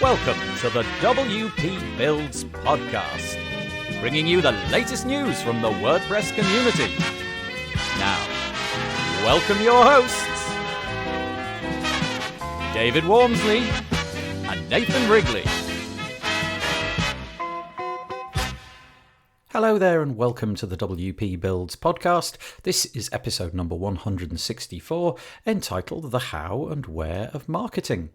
Welcome to the WP Builds podcast, bringing you the latest news from the WordPress community. Now, welcome your hosts, David Wormsley and Nathan Wrigley. Hello there and welcome to the WP Builds podcast. This is episode number 164, entitled The How and Where of Marketing.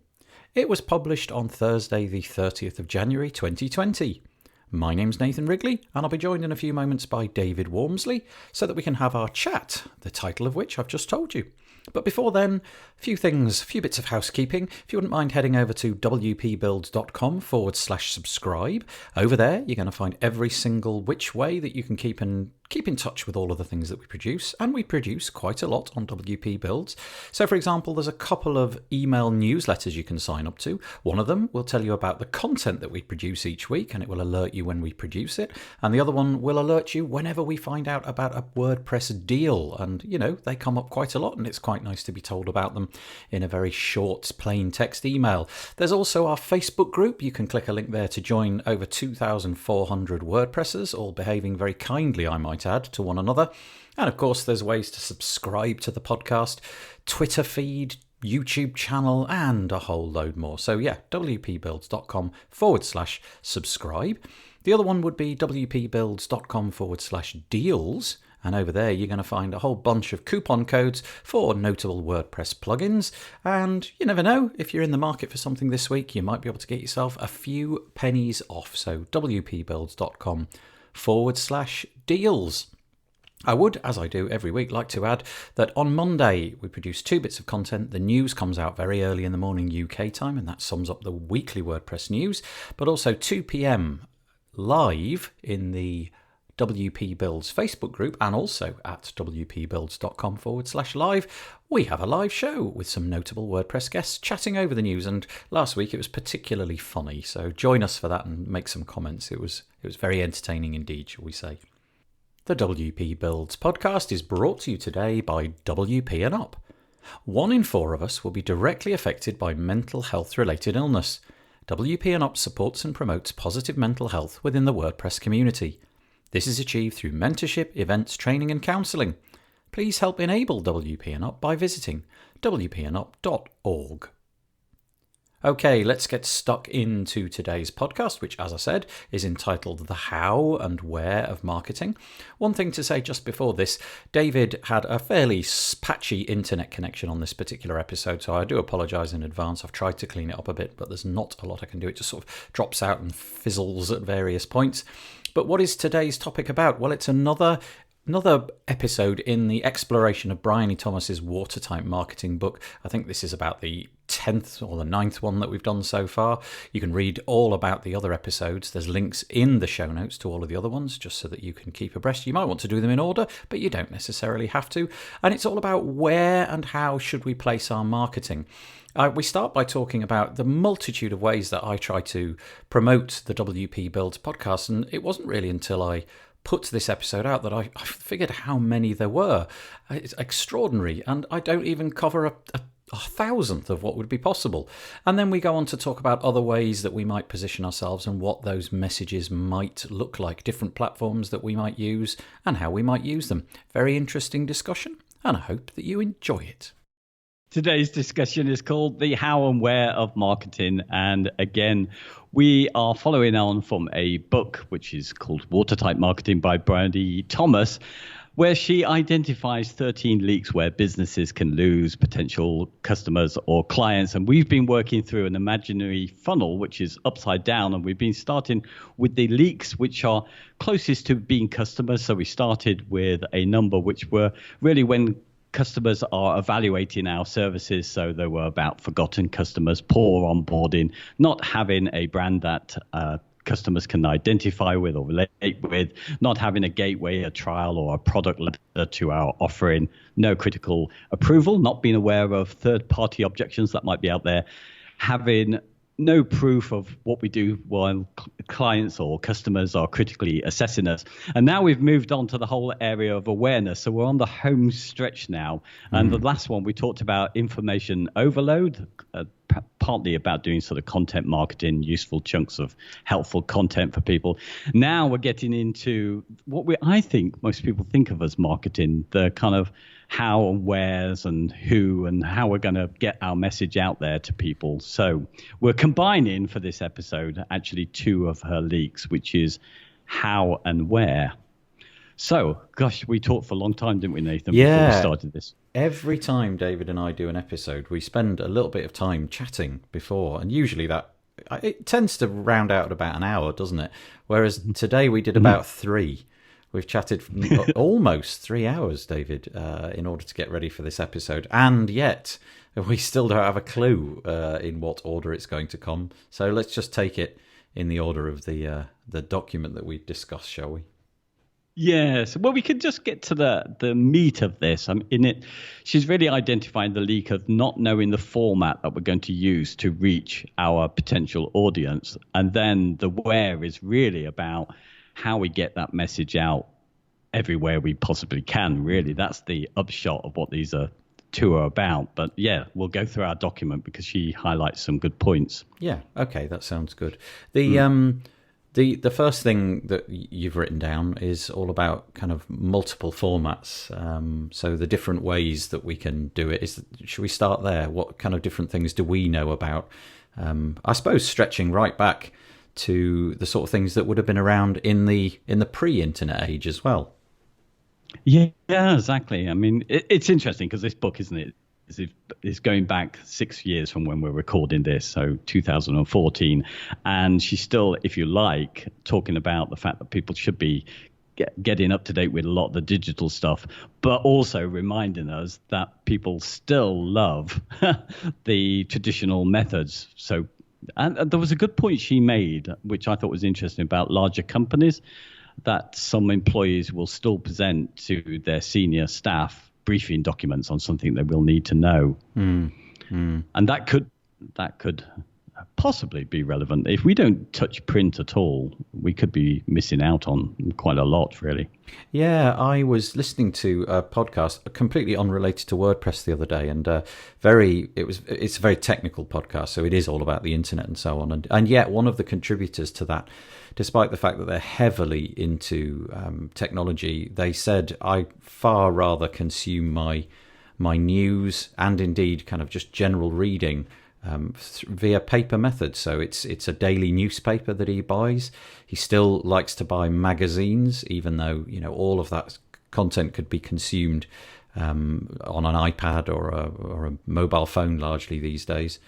It was published on Thursday the 30th of January 2020. My name's Nathan Wrigley and I'll be joined in a few moments by David Wormsley so that we can have our chat, the title of which I've just told you. But before then, a few bits of housekeeping. If you wouldn't mind heading over to wpbuilds.com/subscribe. Over there, you're going to find every single which way that you can keep in touch with all of the things that we produce. And we produce quite a lot on WP Builds. So, for example, there's a couple of email newsletters you can sign up to. One of them will tell you about the content that we produce each week, and it will alert you when we produce it. And the other one will alert you whenever we find out about a WordPress deal. And, they come up quite a lot, and it's quite nice to be told about them in a very short, plain text email. There's also our Facebook group. You can click a link there to join over 2,400 WordPressers, all behaving very kindly, I might add, to one another. And of course, there's ways to subscribe to the podcast, Twitter feed, YouTube channel, and a whole load more. So yeah, wpbuilds.com/subscribe. The other one would be wpbuilds.com/deals. And over there, you're going to find a whole bunch of coupon codes for notable WordPress plugins. And you never know, if you're in the market for something this week, you might be able to get yourself a few pennies off. So wpbuilds.com/deals. I would, as I do every week, like to add that on Monday, we produce 2 bits of content. The news comes out very early in the morning UK time, and that sums up the weekly WordPress news. But also 2 p.m. live in the WP Builds Facebook group, and also at wpbuilds.com/live, we have a live show with some notable WordPress guests chatting over the news. And last week it was particularly funny, so join us for that and make some comments. It was very entertaining indeed, shall we say. The WP Builds podcast is brought to you today by WP and Up. 1 in 4 of us will be directly affected by mental health related illness. WP and Up supports and promotes positive mental health within the WordPress community. This is achieved through mentorship, events, training and counselling. Please help enable WP and Up by visiting wpandup.org. Okay, let's get stuck into today's podcast, which, as I said, is entitled The How and Where of Marketing. One thing to say just before this, David had a fairly patchy internet connection on this particular episode, so I do apologise in advance. I've tried to clean it up a bit, but there's not a lot I can do. It just sort of drops out and fizzles at various points. But what is today's topic about? Well, it's another episode in the exploration of Bryony Thomas's Watertight Marketing book. I think this is about the 10th or the 9th one that we've done so far. You can read all about the other episodes. There's links in the show notes to all of the other ones, just so that you can keep abreast. You might want to do them in order, but you don't necessarily have to. And it's all about where and how should we place our marketing. We start by talking about the multitude of ways that I try to promote the WP Builds podcast, and it wasn't really until I put this episode out that I figured how many there were. It's extraordinary, and I don't even cover a thousandth of what would be possible. And then we go on to talk about other ways that we might position ourselves and what those messages might look like, different platforms that we might use and how we might use them. Very interesting discussion, and I hope that you enjoy it. Today's discussion is called The How and Where of Marketing. And again, we are following on from a book which is called Watertight Marketing by Bryony Thomas, where she identifies 13 leaks where businesses can lose potential customers or clients. And we've been working through an imaginary funnel, which is upside down. And we've been starting with the leaks which are closest to being customers. So we started with a number which were really when customers are evaluating our services. So they were about forgotten customers, poor onboarding, not having a brand that customers can identify with or relate with, not having a gateway, a trial, or a product letter to our offering, no critical approval, not being aware of third-party objections that might be out there, having no proof of what we do while clients or customers are critically assessing us. And now we've moved on to the whole area of awareness. So we're on the home stretch now. And the last one, we talked about information overload, partly about doing sort of content marketing, useful chunks of helpful content for people. Now we're getting into what I think most people think of as marketing, the kind of how and where's and who and how we're going to get our message out there to people. So we're combining for this episode actually two of her leaks, which is how and where. So, gosh, we talked for a long time, didn't we, Nathan, before we started this? Every time David and I do an episode, we spend a little bit of time chatting before, and usually it tends to round out at about an hour, doesn't it? Whereas today we did about 3. We've chatted almost 3 hours, David, in order to get ready for this episode, and yet we still don't have a clue in what order it's going to come. So let's just take it in the order of the document that we discussed, shall we? Yes. Well, we could just get to the meat of this. She's really identifying the leak of not knowing the format that we're going to use to reach our potential audience. And then the where is really about how we get that message out everywhere we possibly can, really. That's the upshot of what these two are about. But yeah, we'll go through our document because she highlights some good points. Yeah. Okay. That sounds good. The first thing that you've written down is all about kind of multiple formats. So the different ways that we can do it. Should we start there? What kind of different things do we know about? I suppose stretching right back to the sort of things that would have been around in the pre-internet age as well. Yeah, exactly. I mean, it's interesting because this book, isn't it? Is going back 6 years from when we're recording this, so 2014, and she's still, if you like, talking about the fact that people should be getting up to date with a lot of the digital stuff, but also reminding us that people still love the traditional methods. So, and there was a good point she made, which I thought was interesting, about larger companies, that some employees will still present to their senior staff briefing documents on something they will need to know. And that could possibly be relevant. If we don't touch print at all, we could be missing out on quite a lot, really. Yeah, I was listening to a podcast completely unrelated to WordPress the other day, and it's a very technical podcast, so it is all about the internet and so on. And yet one of the contributors to that, despite the fact that they're heavily into technology, they said, I far rather consume my news and indeed kind of just general reading via paper method. So it's a daily newspaper that he buys. He still likes to buy magazines, even though all of that content could be consumed on an iPad or a mobile phone largely these days.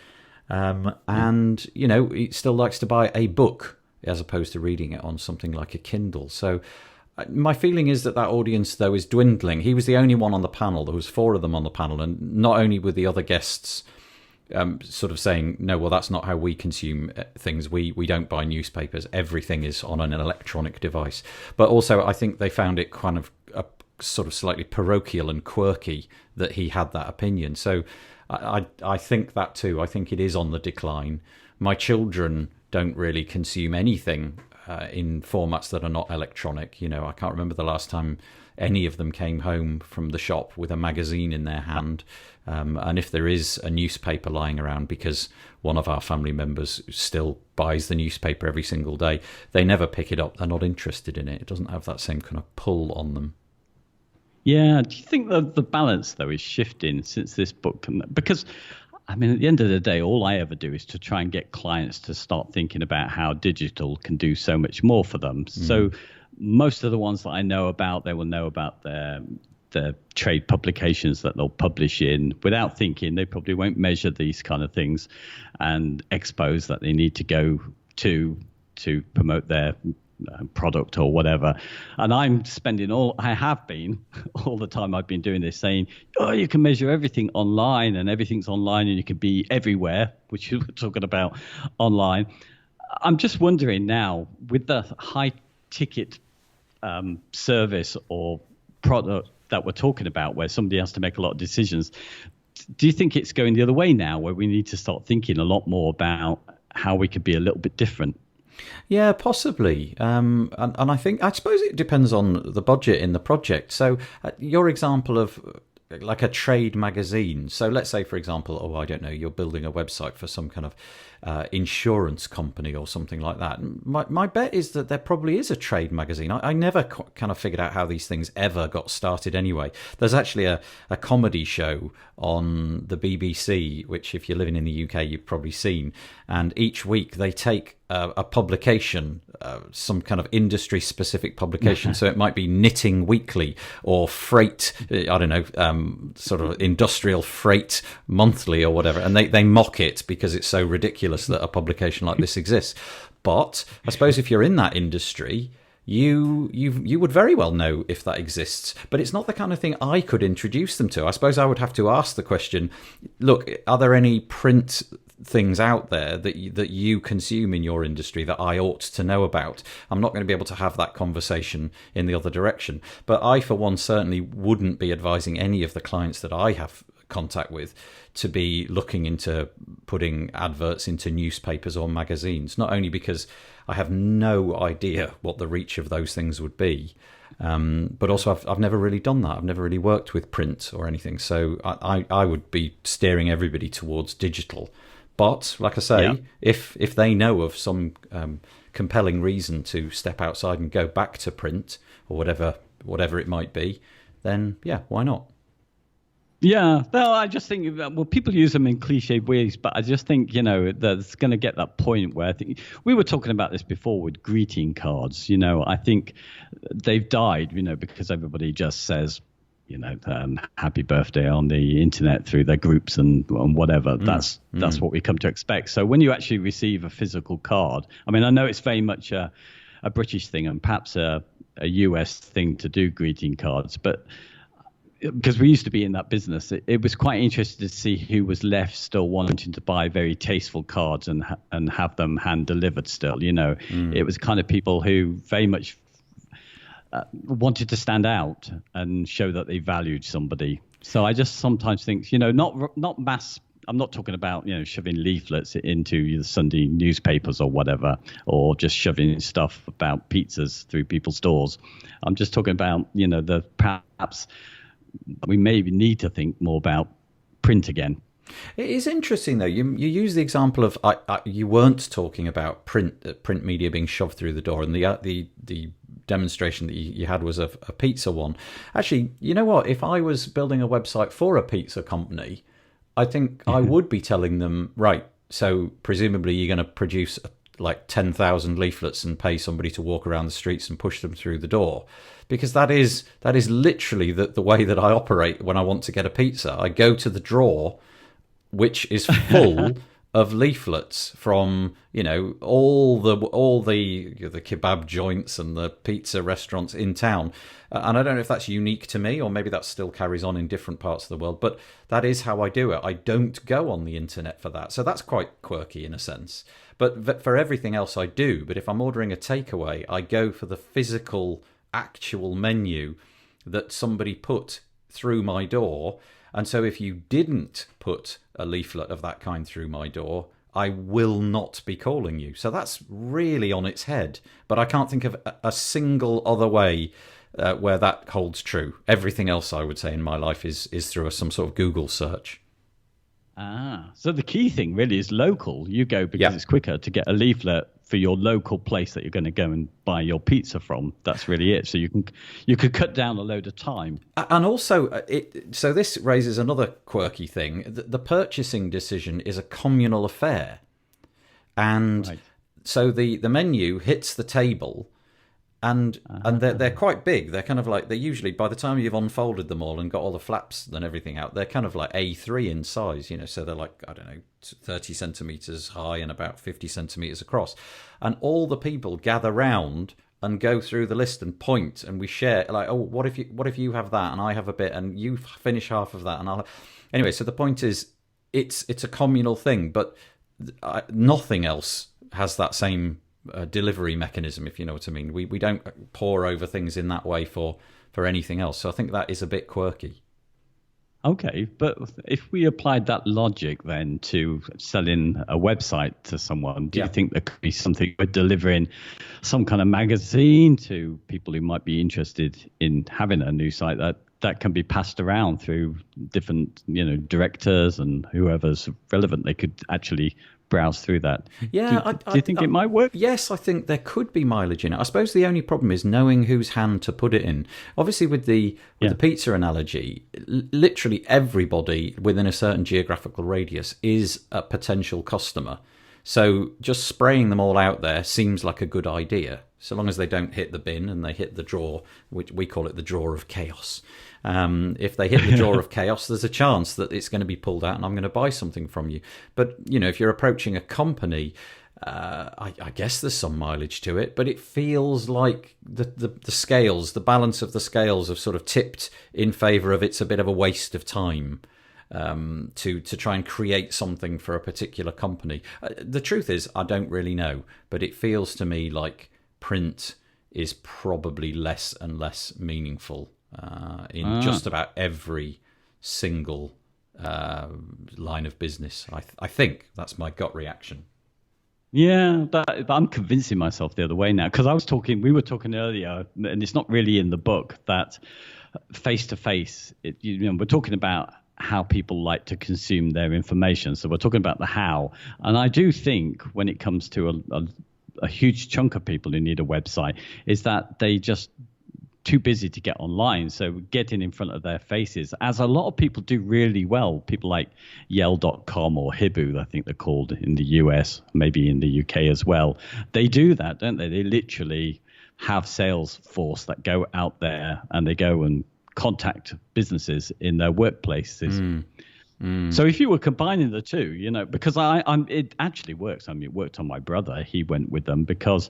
And he still likes to buy a book as opposed to reading it on something like a Kindle. So my feeling is that audience, though, is dwindling. He was the only one on the panel. There was 4 of them on the panel, and not only were the other guests sort of saying, no, well, that's not how we consume things. We don't buy newspapers. Everything is on an electronic device. But also, I think they found it kind of sort of slightly parochial and quirky that he had that opinion. So I think that too. I think it is on the decline. My children don't really consume anything in formats that are not electronic. I can't remember the last time any of them came home from the shop with a magazine in their hand. And if there is a newspaper lying around, because one of our family members still buys the newspaper every single day, they never pick it up. They're not interested in it. It doesn't have that same kind of pull on them. Yeah. Do you think that the balance, though, is shifting since this book? Because, I mean, at the end of the day, all I ever do is to try and get clients to start thinking about how digital can do so much more for them. So most of the ones that I know about, they will know about their trade publications that they'll publish in without thinking. They probably won't measure these kind of things and expos that they need to go to promote their product or whatever. And I have been all the time I've been doing this saying, you can measure everything online and everything's online and you can be everywhere, which you were talking about online. I'm just wondering now, with the high ticket service or product that we're talking about, where somebody has to make a lot of decisions, do you think it's going the other way now, where we need to start thinking a lot more about how we could be a little bit different? Yeah, possibly. And I suppose it depends on the budget in the project. So your example of like a trade magazine. So let's say, for example, I don't know, you're building a website for some kind of insurance company or something like that. My bet is that there probably is a trade magazine. I never kind of figured out how these things ever got started anyway. There's actually a comedy show on the BBC, which if you're living in the UK, you've probably seen. And each week they take a publication, some kind of industry-specific publication. So it might be Knitting Weekly or Freight, I don't know, sort of Industrial Freight Monthly or whatever. And they mock it because it's so ridiculous that a publication like this exists. But I suppose if you're in that industry, you would very well know if that exists, but it's not the kind of thing I could introduce them to. I suppose I would have to ask the question, look, are there any print things out there that you consume in your industry that I ought to know about? I'm not going to be able to have that conversation in the other direction. But I, for one, certainly wouldn't be advising any of the clients that I have contact with to be looking into putting adverts into newspapers or magazines, not only because I have no idea what the reach of those things would be, but also I've never really done that. I've never really worked with print or anything, so I would be steering everybody towards digital. But like I say, if they know of some compelling reason to step outside and go back to print or whatever it might be, then why not? Yeah, no, I just think, people use them in cliched ways, but I just think, that's going to get that point where I think we were talking about this before with greeting cards. I think they've died, because everybody just says, happy birthday on the internet through their groups and whatever. That's what we come to expect. So when you actually receive a physical card, I mean, I know it's very much a British thing and perhaps a US thing to do greeting cards, but because we used to be in that business, it was quite interesting to see who was left still wanting to buy very tasteful cards and have them hand delivered still. It was kind of people who very much wanted to stand out and show that they valued somebody. So I just sometimes think, not mass. I'm not talking about, shoving leaflets into the Sunday newspapers or whatever, or just shoving stuff about pizzas through people's doors. I'm just talking about, perhaps we maybe need to think more about print again. It is interesting, though. You use the example of you weren't talking about print media being shoved through the door, and the demonstration that you had was a pizza one. Actually, you know what? If I was building a website for a pizza company, I think I would be telling them, right, so presumably you're going to produce like 10,000 leaflets and pay somebody to walk around the streets and push them through the door. Because that is literally the way that I operate when I want to get a pizza. I go to the drawer, which is full of leaflets from all the kebab joints and the pizza restaurants in town. And I don't know if that's unique to me, or maybe that still carries on in different parts of the world. But that is how I do it. I don't go on the internet for that. So that's quite quirky in a sense. But for everything else I do. But if I'm ordering a takeaway, I go for the physical, actual menu that somebody put through my door. And so if you didn't put a leaflet of that kind through my door, I will not be calling you. So that's really on its head. But I can't think of a single other way where that holds true. Everything else, I would say, in my life is through some sort of Google search. So the key thing really is local. You go because it's quicker to get a leaflet for your local place that you're going to go and buy your pizza from. That's really it. So you could cut down a load of time. And also, so this raises another quirky thing. The purchasing decision is a communal affair. And so the menu hits the table, and they're quite big. They're kind of like, they're usually, by the time you've unfolded them all and got all the flaps and everything out, they're kind of like A3 in size, so they're like, I don't know, 30 centimeters high and about 50 centimeters across. And all the people gather round and go through the list and point, and we share, like, oh, what if you have that and I have a bit and you finish half of that and I'll... Anyway, so the point is, it's a communal thing, but nothing else has that same delivery mechanism, if you know what I mean. We don't pour over things in that way for anything else. So I think that is a bit quirky. Okay, but if we applied that logic then to selling a website to someone, do you think there could be something with delivering some kind of magazine to people who might be interested in having a new site that that can be passed around through different, directors and whoever's relevant. They could actually browse through that. Yeah, do you think it might work? Yes, I think there could be mileage in it. I suppose the only problem is knowing whose hand to put it in. Obviously, with the pizza analogy, literally everybody within a certain geographical radius is a potential customer. So just spraying them all out there seems like a good idea, so long as they don't hit the bin and they hit the drawer, which we call it the drawer of chaos. If they hit the drawer of chaos, there's a chance that it's going to be pulled out and I'm going to buy something from you. But, if you're approaching a company, I guess there's some mileage to it, but it feels like the scales, the balance of the scales have sort of tipped in favour of it's a bit of a waste of time. To try and create something for a particular company. The truth is, I don't really know, but it feels to me like print is probably less and less meaningful in just about every single line of business. I think that's my gut reaction. Yeah, but I'm convincing myself the other way now, because we were talking earlier, and it's not really in the book, that face-to-face, we're talking about how people like to consume their information. So we're talking about the how. And I do think when it comes to a huge chunk of people who need a website, is that they just too busy to get online. So getting in front of their faces, as a lot of people do really well. People like Yell.com or Hibu, I think they're called in the US, maybe in the UK as well. They do that, don't they? They literally have sales force that go out there and they go and contact businesses in their workplaces. So if you were combining the two, because it actually works. I mean, it worked on my brother. He went with them because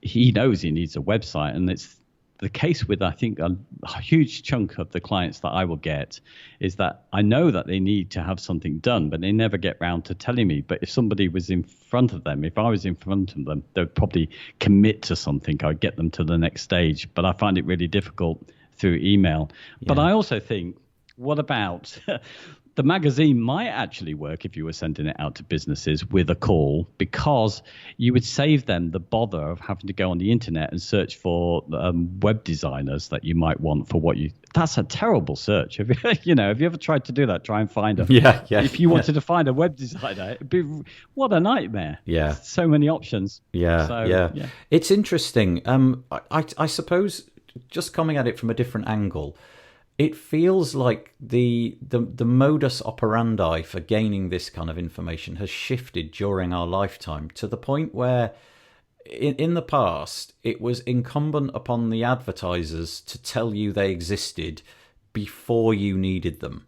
he knows he needs a website, and it's the case with, I think, a huge chunk of the clients that I will get is that I know that they need to have something done, but they never get round to telling me. But if somebody was in front of them, if I was in front of them, they'd probably commit to something. I'd get them to the next stage. But I find it really difficult through email. Yeah. But I also think, what about the magazine might actually work if you were sending it out to businesses with a call, because you would save them the bother of having to go on the internet and search for web designers that you might want for what you. That's a terrible search. Have you ever tried to do that? Try and find a. Yeah. If you wanted to find a web designer, it'd be what a nightmare. Yeah. So many options. Yeah. It's interesting. I suppose just coming at it from a different angle. It feels like the modus operandi for gaining this kind of information has shifted during our lifetime to the point where in the past it was incumbent upon the advertisers to tell you they existed before you needed them.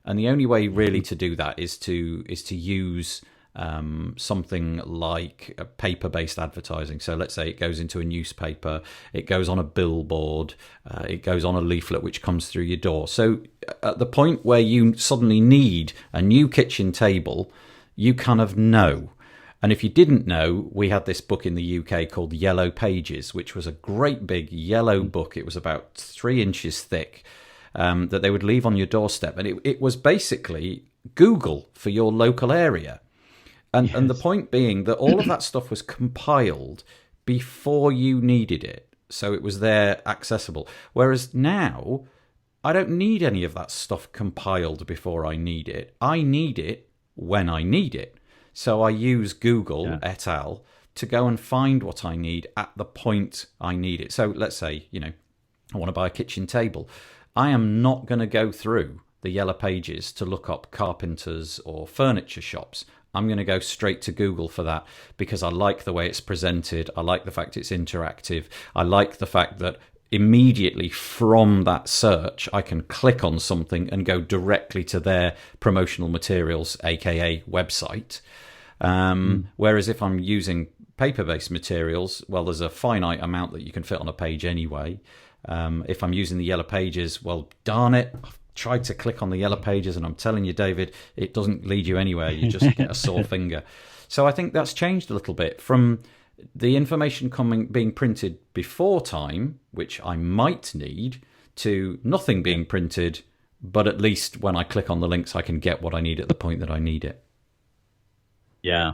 And the only way really to do that is to use something like a paper-based advertising. So let's say it goes into a newspaper, it goes on a billboard, it goes on a leaflet which comes through your door. So at the point where you suddenly need a new kitchen table, you kind of know. And if you didn't know, we had this book in the UK called Yellow Pages, which was a great big yellow book. It was about 3 inches thick, that they would leave on your doorstep. And it was basically Google for your local area. And the point being that all of that stuff was compiled before you needed it. So it was there accessible. Whereas now, I don't need any of that stuff compiled before I need it. I need it when I need it. So I use Google et al. To go and find what I need at the point I need it. So let's say, I want to buy a kitchen table. I am not going to go through the Yellow Pages to look up carpenters or furniture shops. I'm going to go straight to Google for that because I like the way it's presented. I like the fact it's interactive. I like the fact that immediately from that search, I can click on something and go directly to their promotional materials, aka website. Whereas if I'm using paper-based materials, well, there's a finite amount that you can fit on a page anyway. If I'm using the Yellow Pages, well, darn it, I've tried to click on the Yellow Pages and I'm telling you, David, it doesn't lead you anywhere. You just get a sore finger. So I think that's changed a little bit from the information being printed before time, which I might need, to nothing being printed, but at least when I click on the links, I can get what I need at the point that I need it. Yeah.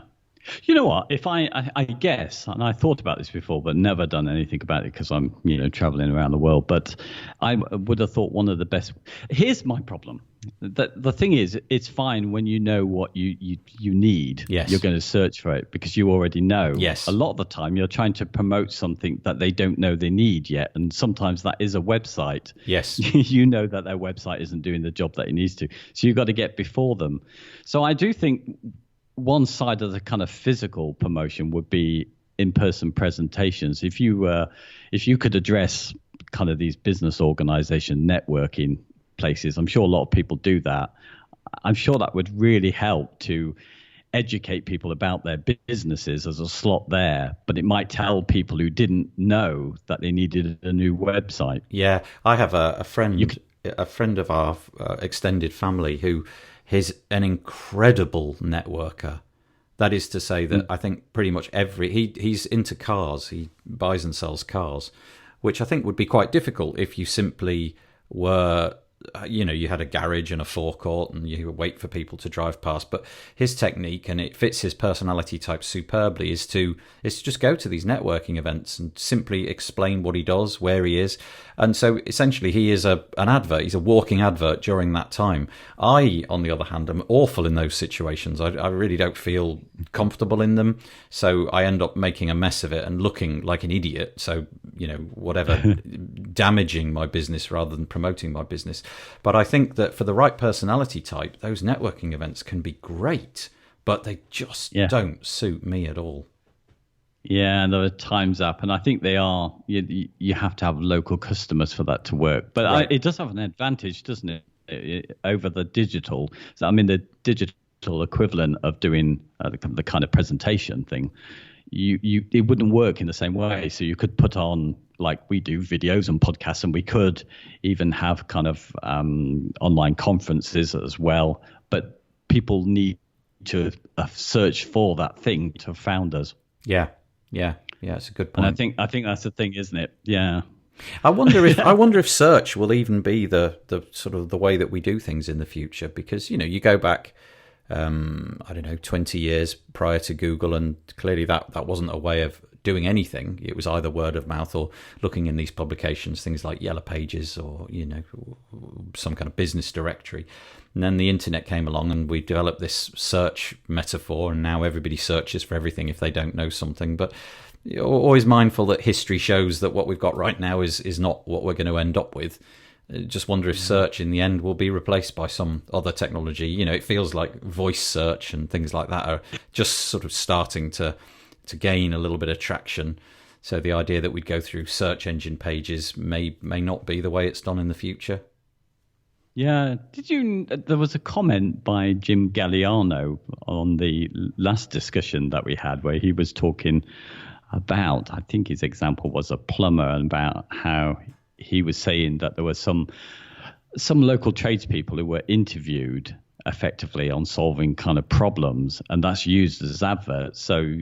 You know what? If I guess, and I thought about this before, but never done anything about it because I'm, traveling around the world. But I would have thought one of the best. Here's my problem. The thing is, it's fine when you know what you need. Yes. You're going to search for it because you already know. Yes. A lot of the time, you're trying to promote something that they don't know they need yet, and sometimes that is a website. Yes. You know that their website isn't doing the job that it needs to, so you've got to get before them. So I do think one side of the kind of physical promotion would be in-person presentations. If you could address kind of these business organization networking places, I'm sure a lot of people do that. I'm sure that would really help to educate people about their businesses as a slot there, but it might tell people who didn't know that they needed a new website. Yeah, I have a friend, a friend of our extended family who is an incredible networker. That is to say that I think pretty much he's into cars. He buys and sells cars, which I think would be quite difficult if you simply were, you had a garage and a forecourt and you wait for people to drive past. But his technique, and it fits his personality type superbly, is to just go to these networking events and simply explain what he does, where he is. And so essentially he is an advert. He's a walking advert during that time. I, on the other hand, am awful in those situations. I really don't feel comfortable in them. So I end up making a mess of it and looking like an idiot. So, whatever, damaging my business rather than promoting my business. But I think that for the right personality type, those networking events can be great, but they just don't suit me at all. Yeah, and there are times up, and I think they are. You have to have local customers for that to work. But Right. it does have an advantage, doesn't it, over the digital? So I mean, the digital equivalent of doing the kind of presentation thing, it wouldn't work in the same way. So you could put on, like we do, videos and podcasts, and we could even have kind of online conferences as well. But people need to search for that thing to found us. Yeah, it's a good point. And I think that's the thing, isn't it? Yeah. I wonder if search will even be the sort of the way that we do things in the future, because you go back 20 years prior to Google, and clearly that wasn't a way of doing anything. It was either word of mouth or looking in these publications, things like Yellow Pages or some kind of business directory. And then the internet came along and we developed this search metaphor, and now everybody searches for everything if they don't know something. But you're always mindful that history shows that what we've got right now is not what we're going to end up with. Just wonder if search in the end will be replaced by some other technology. It feels like voice search and things like that are just sort of starting to gain a little bit of traction. So the idea that we'd go through search engine pages may not be the way it's done in the future. Yeah. There was a comment by Jim Galliano on the last discussion that we had where he was talking about, I think his example was a plumber, and about how he was saying that there were some local tradespeople who were interviewed effectively on solving kind of problems, and that's used as adverts. So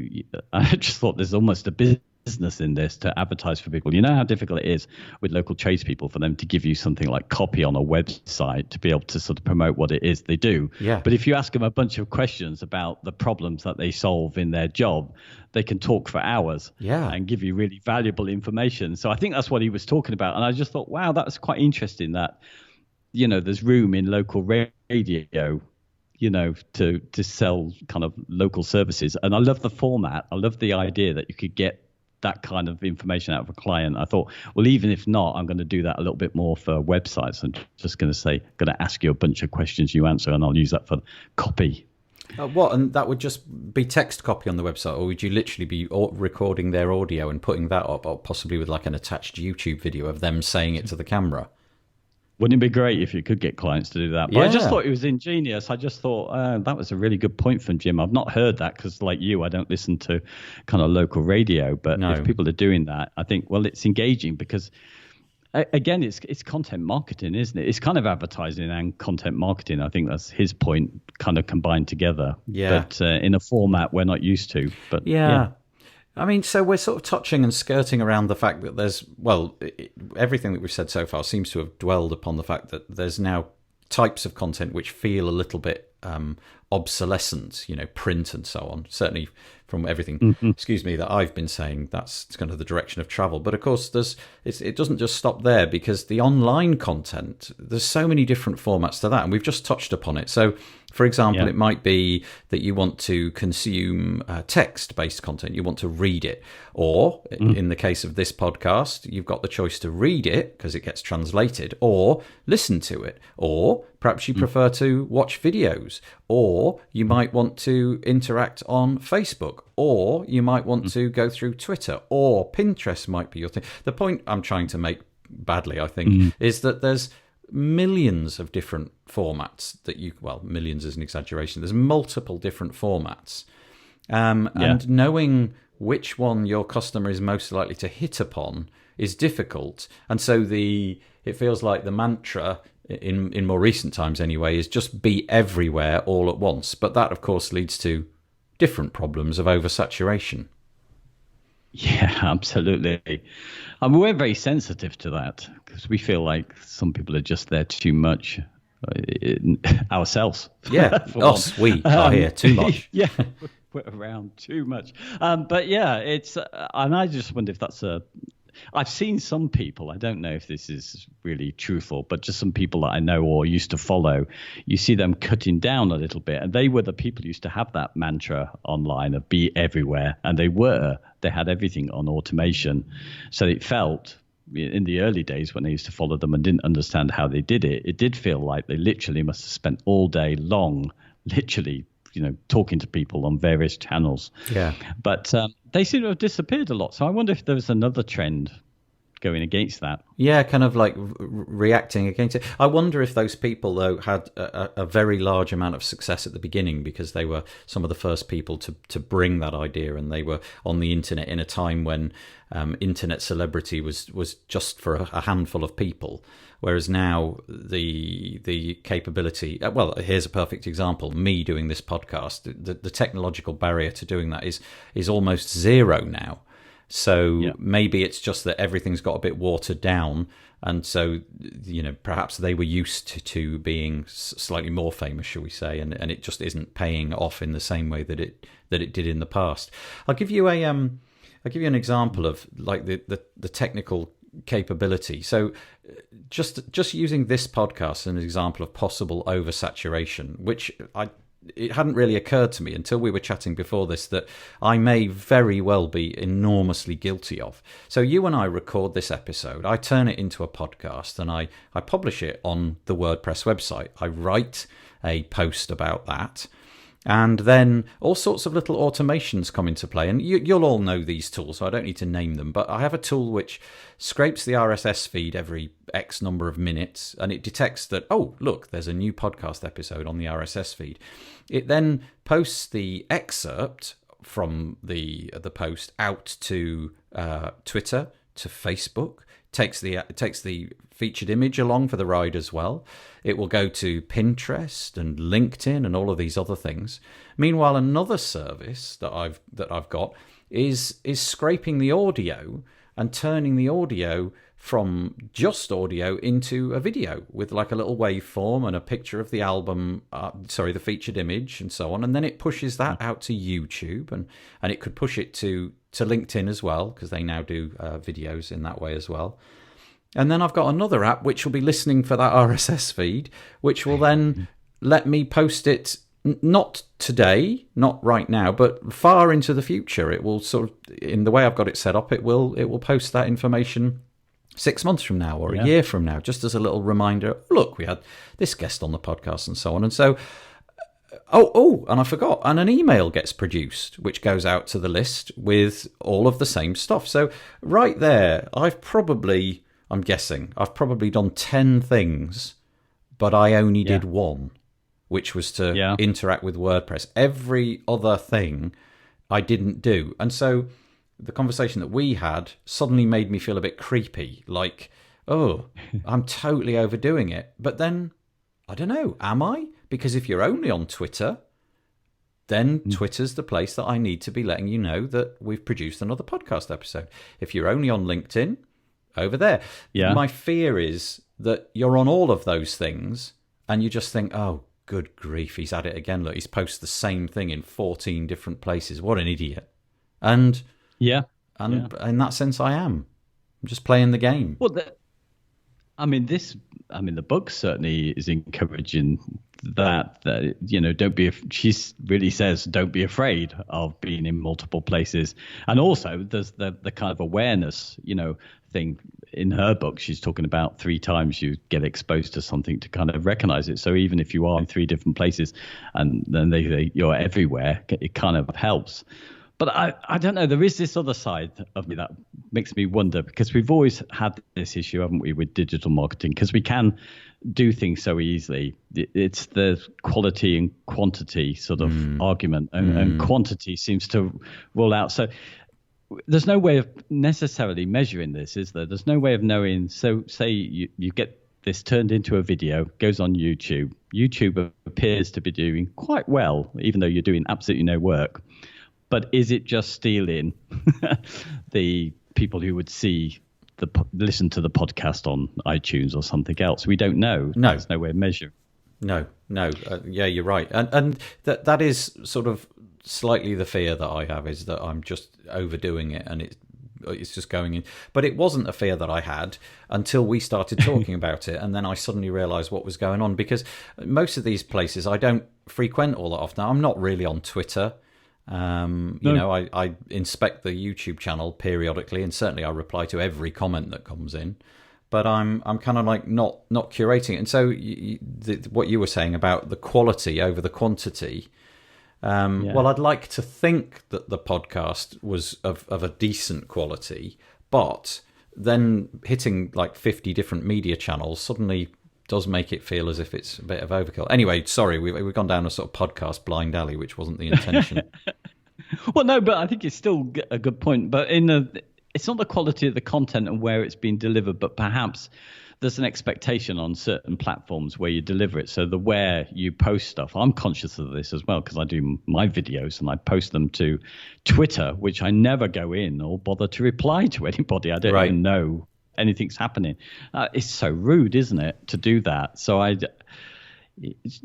I just thought there's almost a business in this to advertise for people. You know how difficult it is with local tradespeople for them to give you something like copy on a website to be able to sort of promote what it is they do. Yeah. But if you ask them a bunch of questions about the problems that they solve in their job, they can talk for hours and give you really valuable information. So I think that's what he was talking about. And I just thought, wow, that's quite interesting that, there's room in local radio, to sell kind of local services. And I love the format. I love the idea that you could get that kind of information out of a client. I thought, well, even if not, I'm going to do that a little bit more for websites. I'm just going to ask you a bunch of questions you answer, and I'll use that for copy. And that would just be text copy on the website, or would you literally be recording their audio and putting that up, or possibly with like an attached YouTube video of them saying it to the camera? Wouldn't it be great if you could get clients to do that? But I just thought it was ingenious. I just thought that was a really good point from Jim. I've not heard that because, like you, I don't listen to kind of local radio. But if people are doing that, I think, well, it's engaging because, again, it's content marketing, isn't it? It's kind of advertising and content marketing. I think that's his point, kind of combined together. Yeah. But in a format we're not used to. But yeah. I mean, so we're sort of touching and skirting around the fact that everything that we've said so far seems to have dwelled upon the fact that there's now types of content which feel a little bit obsolescent, print and so on. Certainly from everything, that I've been saying, that's kind of the direction of travel. But of course, it doesn't just stop there, because the online content, there's so many different formats to that, and we've just touched upon it. So, for example, it might be that you want to consume text-based content, you want to read it, or in the case of this podcast, you've got the choice to read it because it gets translated, or listen to it, or perhaps you prefer to watch videos, or you might want to interact on Facebook, or you might want to go through Twitter, or Pinterest might be your thing. The point I'm trying to make badly, I think, is that there's millions of different formats that millions is an exaggeration. There's multiple different formats. And knowing which one your customer is most likely to hit upon is difficult. And so it feels like the mantra in more recent times anyway is just be everywhere all at once. But that, of course, leads to different problems of oversaturation. Yeah, absolutely. We're very sensitive to that because we feel like some people are just there too much ourselves. Yeah, we are here too much. Yeah, we're around too much. But yeah, and I just wonder if that's I've seen some people, I don't know if this is really truthful, but just some people that I know or used to follow, you see them cutting down a little bit. And they were the people who used to have that mantra online of be everywhere. And they had everything on automation. So it felt, in the early days when I used to follow them and didn't understand how they did it, it did feel like they literally must have spent all day long, literally, talking to people on various channels. Yeah. But they seem to have disappeared a lot. So I wonder if there was another trend going against that. Yeah, kind of like reacting against it. I wonder if those people, though, had a very large amount of success at the beginning because they were some of the first people to bring that idea, and they were on the internet in a time when internet celebrity was just for a handful of people. Whereas now the capability, here's a perfect example, me doing this podcast, the technological barrier to doing that is almost zero now. So maybe it's just that everything's got a bit watered down. And so, perhaps they were used to being slightly more famous, shall we say, and it just isn't paying off in the same way that it did in the past. I'll give you an example of like the technical capability. So just using this podcast as an example of possible oversaturation, which it hadn't really occurred to me until we were chatting before this that I may very well be enormously guilty of. So you and I record this episode, I turn it into a podcast, and I publish it on the WordPress website. I write a post about that, and then all sorts of little automations come into play. And you'll all know these tools, so I don't need to name them. But I have a tool which scrapes the RSS feed every X number of minutes, and it detects that, oh, look, there's a new podcast episode on the RSS feed. It then posts the excerpt from the post out to Twitter, to Facebook, takes the featured image along for the ride as well. It will go to Pinterest and LinkedIn and all of these other things. Meanwhile, another service that I've got is scraping the audio and turning the audio from just audio into a video with like a little waveform and a picture of the album, the featured image and so on. And then it pushes that out to YouTube, and it could push it to LinkedIn as well, because they now do videos in that way as well. And then I've got another app which will be listening for that RSS feed, which will then let me post it not today, not right now, but far into the future. It will sort of, in the way I've got it set up, it will post that information 6 months from now or a year from now, just as a little reminder. Look, we had this guest on the podcast and so on. And so, and I forgot, and an email gets produced, which goes out to the list with all of the same stuff. So right there, I'm guessing I've probably done 10 things, but I only did one, which was to interact with WordPress. Every other thing I didn't do. And so the conversation that we had suddenly made me feel a bit creepy, like, oh, I'm totally overdoing it. But then, I don't know, am I? Because if you're only on Twitter, then Twitter's the place that I need to be letting you know that we've produced another podcast episode. If you're only on LinkedIn, over there. Yeah. My fear is that you're on all of those things and you just think, oh good grief, he's at it again. Look, he's posted the same thing in 14 different places. What an idiot. And in that sense, I am. I'm just playing the game. Well, the book certainly is encouraging that don't be. She really says, don't be afraid of being in multiple places, and also there's the kind of awareness, thing in her book. She's talking about 3 times you get exposed to something to kind of recognize it. So even if you are in 3 different places, and then you're everywhere, it kind of helps. But I don't know. There is this other side of me that makes me wonder, because we've always had this issue, haven't we, with digital marketing? Because we can do things so easily. It's the quality and quantity sort of argument, and quantity seems to rule out. So there's no way of necessarily measuring this, is there? There's no way of knowing. So say you get this turned into a video, goes on YouTube. YouTube appears to be doing quite well, even though you're doing absolutely no work. But is it just stealing the people who would listen to the podcast on iTunes or something else? We don't know. No. There's no way of measuring. No. Yeah, you're right. And that is sort of slightly the fear that I have, is that I'm just overdoing it and it's just going in. But it wasn't a fear that I had until we started talking about it. And then I suddenly realized what was going on, because most of these places I don't frequent all that often. I'm not really on Twitter. I inspect the YouTube channel periodically, and certainly I reply to every comment that comes in, but I'm kind of like not curating it. And so what you were saying about the quality over the quantity, well, I'd like to think that the podcast was of a decent quality, but then hitting like 50 different media channels suddenly does make it feel as if it's a bit of overkill. Anyway, sorry, we've gone down a sort of podcast blind alley, which wasn't the intention. Well, no, but I think it's still a good point. But it's not the quality of the content and where it's been delivered, but perhaps there's an expectation on certain platforms where you deliver it. So where you post stuff, I'm conscious of this as well, because I do my videos and I post them to Twitter, which I never go in or bother to reply to anybody. I don't even know anything's happening. It's so rude, isn't it, to do that? So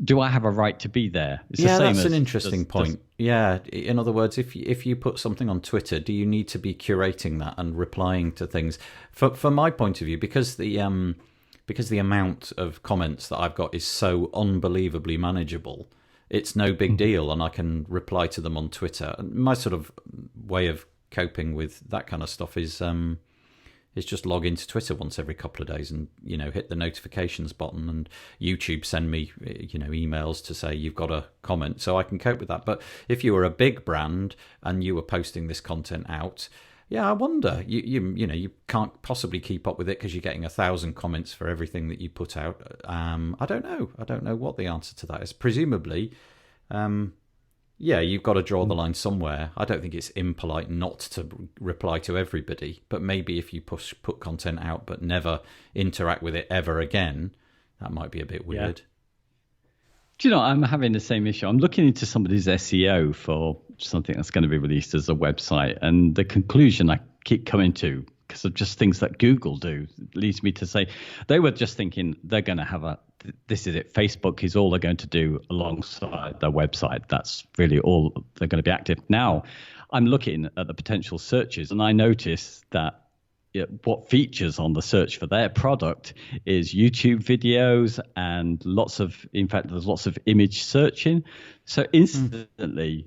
do I have a right to be there? It's the same. That's an interesting point. Yeah, in other words, if you put something on Twitter, do you need to be curating that and replying to things? From my point of view, because the amount of comments that I've got is so unbelievably manageable, it's no big deal, and I can reply to them on Twitter. My sort of way of coping with that kind of stuff is just log into Twitter once every couple of days and, hit the notifications button, and YouTube send me, emails to say you've got a comment, so I can cope with that. But if you were a big brand and you were posting this content out, I wonder, you can't possibly keep up with it because you're getting 1,000 comments for everything that you put out. I don't know what the answer to that is. Presumably, you've got to draw the line somewhere. I don't think it's impolite not to reply to everybody, but maybe if you put content out but never interact with it ever again, that might be a bit weird. Yeah. Do you know, I'm having the same issue. I'm looking into somebody's SEO for something that's going to be released as a website, and the conclusion I keep coming to, because of just things that Google do, leads me to say they were just thinking they're going to have this is it. Facebook is all they're going to do alongside their website. That's really all they're going to be active. Now, I'm looking at the potential searches, and I notice that what features on the search for their product is YouTube videos and there's lots of image searching. So instantly,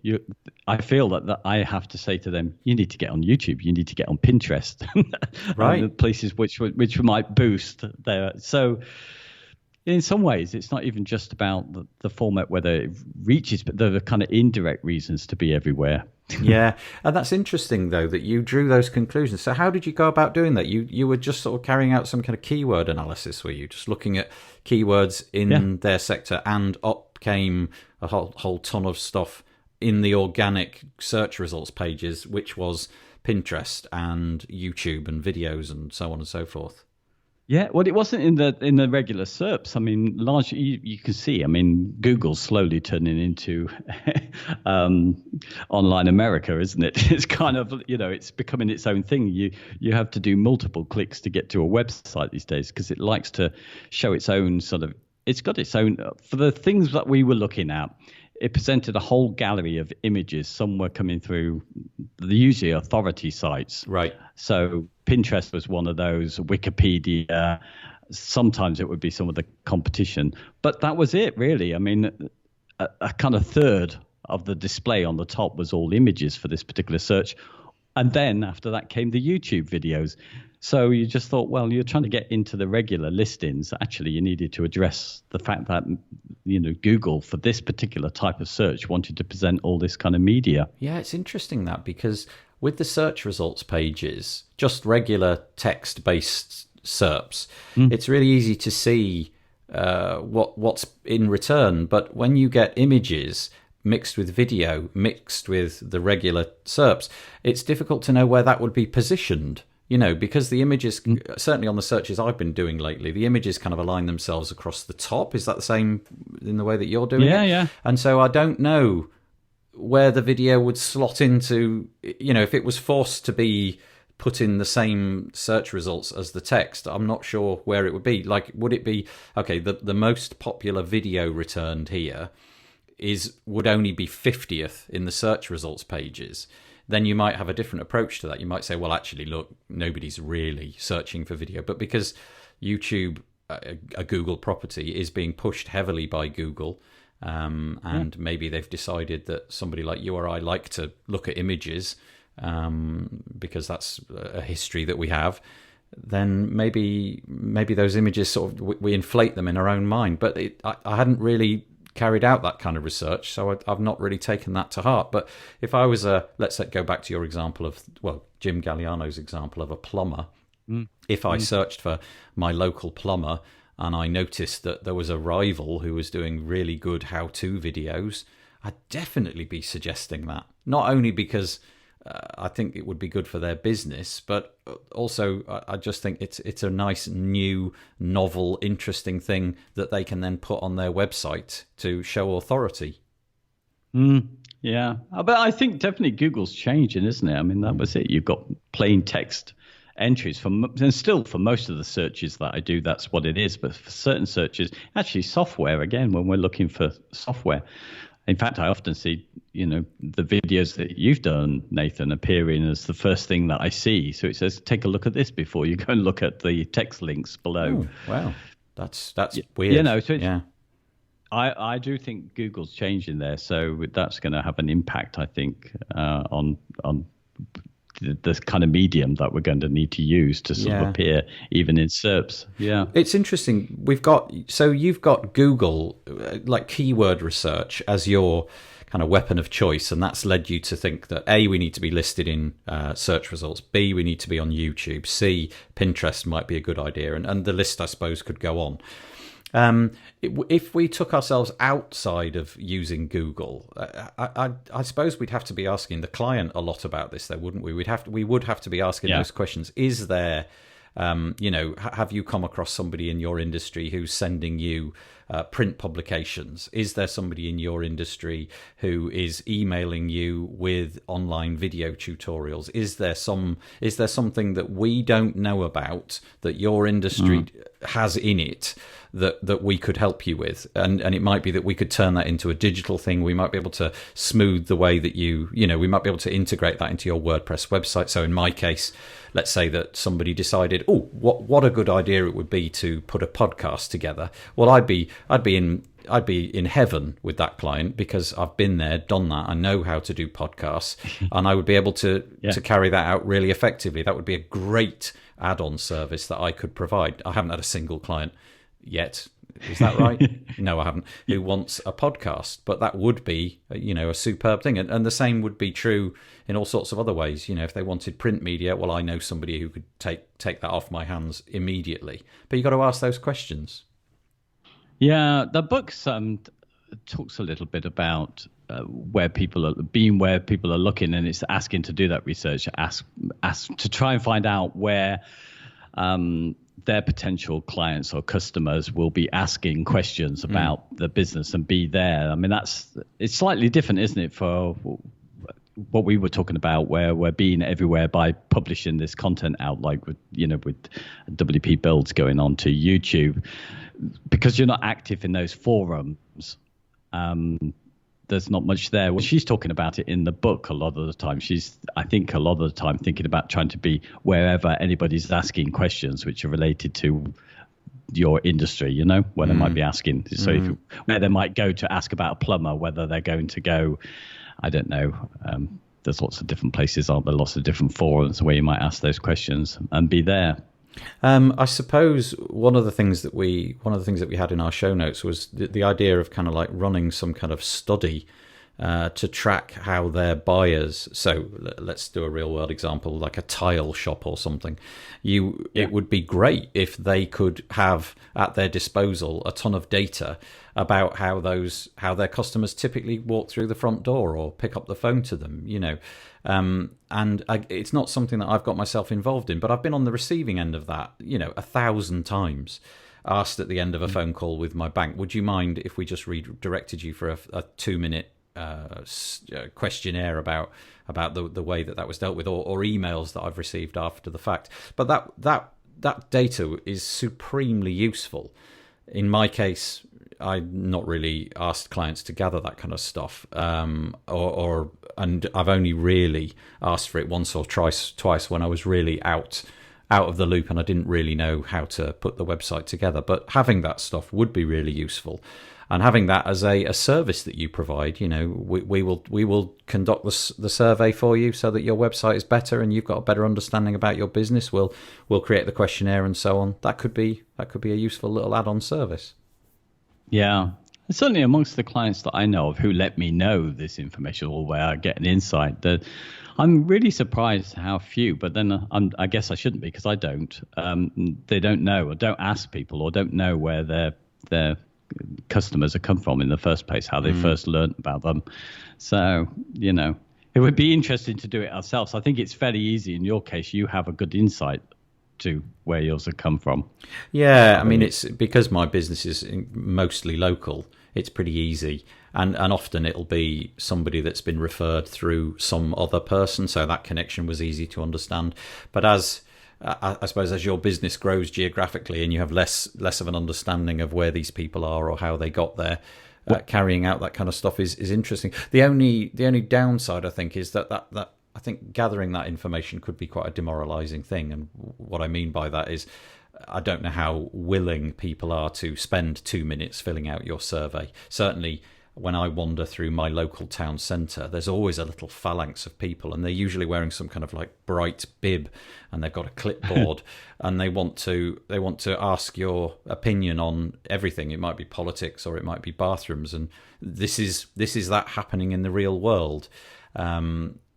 I feel that I have to say to them, you need to get on YouTube, you need to get on Pinterest, right? The places which might boost there. So in some ways, it's not even just about the format, whether it reaches, but there are kind of indirect reasons to be everywhere. Yeah, and that's interesting, though, that you drew those conclusions. So how did you go about doing that? You were just sort of carrying out some kind of keyword analysis, were you? Just looking at keywords in their sector, and up came a whole ton of stuff in the organic search results pages, which was Pinterest and YouTube and videos and so on and so forth. Yeah, well, it wasn't in the regular SERPs. I mean, largely you can see. I mean, Google's slowly turning into online America, isn't it? It's kind of, it's becoming its own thing. You have to do multiple clicks to get to a website these days, because it likes to show its own sort of it's got its own, for the things that we were looking at, it presented a whole gallery of images. Some were coming through the usually authority sites. Right. So Pinterest was one of those, Wikipedia, sometimes it would be some of the competition. But that was it, really. I mean, a kind of third of the display on the top was all images for this particular search. And then after that came the YouTube videos. So you just thought, well, you're trying to get into the regular listings. Actually, you needed to address the fact that, Google for this particular type of search wanted to present all this kind of media. Yeah, it's interesting that, because with the search results pages, just regular text-based SERPs, it's really easy to see what's in return. But when you get images mixed with video, mixed with the regular SERPs, it's difficult to know where that would be positioned. Because the images, certainly on the searches I've been doing lately, the images kind of align themselves across the top. Is that the same in the way that you're doing it? Yeah. And so I don't know where the video would slot into, if it was forced to be put in the same search results as the text, I'm not sure where it would be. Like, would it be, okay, the most popular video returned here would only be 50th in the search results pages. Then you might have a different approach to that. You might say, well, actually, look, nobody's really searching for video. But because YouTube, a Google property, is being pushed heavily by Google, and maybe they've decided that somebody like you or I like to look at images, because that's a history that we have, then maybe those images sort of, we inflate them in our own mind. But I hadn't really carried out that kind of research, so I've not really taken that to heart. But if I was let's go back to your example of, Jim Galliano's example of a plumber. If I searched for my local plumber and I noticed that there was a rival who was doing really good how-to videos, I'd definitely be suggesting that. Not only because I think it would be good for their business, but also I just think it's a nice, new, novel, interesting thing that they can then put on their website to show authority. Yeah, but I think definitely Google's changing, isn't it? I mean, that was it. You've got plain text entries and still for most of the searches that I do, that's what it is. But for certain searches, actually software, again, when we're looking for software, in fact, I often see, the videos that you've done, Nathan, appearing as the first thing that I see. So it says, take a look at this before you go and look at the text links below. Oh, wow. That's weird. So yeah. I do think Google's changing there. So that's going to have an impact, I think, on the kind of medium that we're going to need to use to sort of appear even in SERPs. Yeah. It's interesting. You've got Google, like keyword research as your kind of weapon of choice, and that's led you to think that A, we need to be listed in search results, B, we need to be on YouTube, C, Pinterest might be a good idea, and the list, I suppose, could go on. If we took ourselves outside of using Google, I suppose we'd have to be asking the client a lot about this, though, wouldn't we? We would have to be asking those questions. Is there, have you come across somebody in your industry who's sending you print publications? Is there somebody in your industry who is emailing you with online video tutorials? Is there something that we don't know about that your industry has in it that we could help you with? And it might be that we could turn that into a digital thing. We might be able to smooth the way that we might be able to integrate that into your WordPress website. So in my case, let's say that somebody decided, what a good idea it would be to put a podcast together. Well, I'd be in heaven with that client, because I've been there, done that. I know how to do podcasts, and I would be able to carry that out really effectively. That would be a great add-on service that I could provide. I haven't had a single client yet. Is that right? No, I haven't. Who wants a podcast? But that would be, a superb thing. And the same would be true in all sorts of other ways. If they wanted print media, well, I know somebody who could take that off my hands immediately. But you've got to ask those questions. Yeah, the book talks a little bit about where people are looking, and it's asking to do that research, ask to try and find out where their potential clients or customers will be asking questions about the business and be there. I mean, it's slightly different, isn't it, for what we were talking about, where we're being everywhere by publishing this content out, like with WP Builds going on to YouTube, because you're not active in those forums. There's not much there. Well, she's talking about it in the book a lot of the time. I think a lot of the time thinking about trying to be wherever anybody's asking questions which are related to your industry, where they might be asking. So where they might go to ask about a plumber, whether they're going to go, I don't know. There's lots of different places, aren't there? Lots of different forums where you might ask those questions and be there. I suppose one of the things that we had in our show notes was the idea of kind of like running some kind of study to track how their buyers. So let's do a real world example, like a tile shop or something. It would be great if they could have at their disposal a ton of data about how their customers typically walk through the front door or pick up the phone to them, it's not something that I've got myself involved in, but I've been on the receiving end of that, 1,000 times. Asked at the end of a phone call with my bank, would you mind if we just redirected you for a 2-minute questionnaire about the way that was dealt with, or emails that I've received after the fact. But that data is supremely useful. In my case, I've not really asked clients to gather that kind of stuff, and I've only really asked for it once or twice when I was really out of the loop and I didn't really know how to put the website together. But having that stuff would be really useful, and having that as a service that you provide. We will conduct the survey for you so that your website is better and you've got a better understanding about your business. We'll create the questionnaire and so on. That could be a useful little add-on service. Yeah, certainly amongst the clients that I know of who let me know this information, or where I get an insight, that I'm really surprised how few. But then I guess I shouldn't be, because I don't. They don't know, or don't ask people, or don't know where their customers have come from in the first place, how they first learned about them. So it would be interesting to do it ourselves. I think it's fairly easy. In your case, you have a good insight to where yours have come from. Yeah, I mean, it's because my business is mostly local, it's pretty easy, and often it'll be somebody that's been referred through some other person, so that connection was easy to understand. But I suppose as your business grows geographically and you have less of an understanding of where these people are or how they got there, carrying out that kind of stuff is interesting. The only downside, I think, is that I think gathering that information could be quite a demoralizing thing. And what I mean by that is I don't know how willing people are to spend 2 minutes filling out your survey. Certainly when I wander through my local town centre, there's always a little phalanx of people, and they're usually wearing some kind of like bright bib, and they've got a clipboard and they want to ask your opinion on everything. It might be politics or it might be bathrooms, and this is that happening in the real world.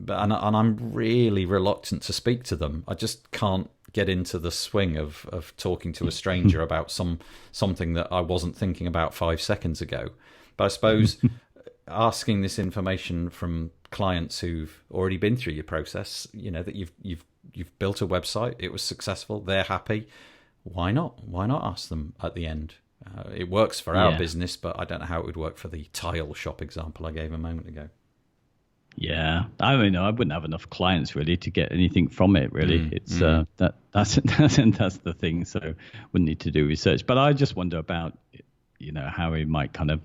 But I'm really reluctant to speak to them. I just can't get into the swing of talking to a stranger about something that I wasn't thinking about 5 seconds ago. But I suppose asking this information from clients who've already been through your process, that you've built a website, it was successful, they're happy. Why not ask them at the end? It works for our business, but I don't know how it would work for the tile shop example I gave a moment ago. Yeah, I mean, I wouldn't have enough clients really to get anything from it. Really, it's that's the thing. So wouldn't need to do research. But I just wonder about how we might kind of.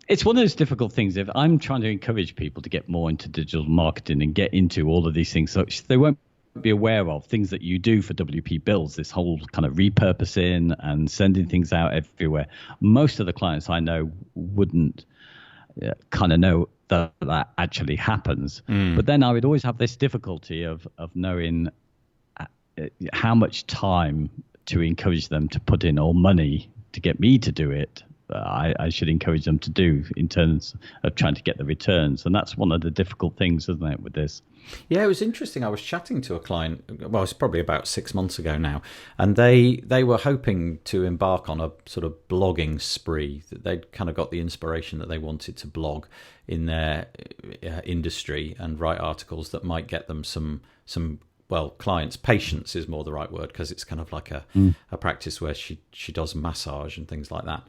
It's one of those difficult things. If I'm trying to encourage people to get more into digital marketing and get into all of these things, so they won't be aware of things that you do for WP Builds, this whole kind of repurposing and sending things out everywhere. Most of the clients I know wouldn't kind of know that actually happens. But then I would always have this difficulty of knowing how much time to encourage them to put in, or money to get me to do it. I should encourage them to do in terms of trying to get the returns. And that's one of the difficult things, isn't it, with this? Yeah, it was interesting. I was chatting to a client, well, it's probably about 6 months ago now, and they were hoping to embark on a sort of blogging spree. They'd kind of got the inspiration that they wanted to blog in their industry and write articles that might get them some clients. Patience is more the right word, because it's kind of like a practice where she does massage and things like that.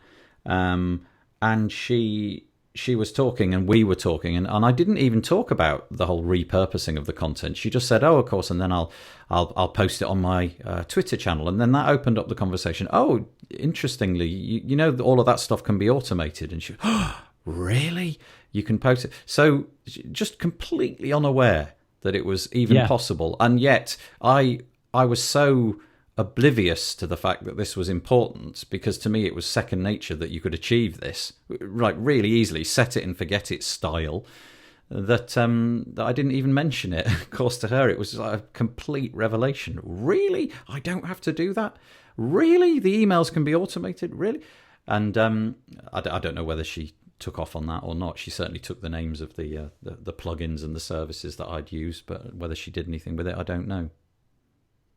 And she she was talking and we were talking, and I didn't even talk about the whole repurposing of the content. She just said, "Oh, of course," and then I'll post it on my Twitter channel, and then that opened up the conversation. Oh, interestingly, you know, all of that stuff can be automated, and she, oh, really? You can post it? So just completely unaware that it was even possible, and yet I was so oblivious to the fact that this was important, because to me it was second nature that you could achieve this really easily, set it and forget it style, that I didn't even mention it. Of course, to her it was like a complete revelation. Really? I don't have to do that? Really? The emails can be automated? Really? And I don't know whether she took off on that or not. She certainly took the names of the plugins and the services that I'd used, but whether she did anything with it, I don't know.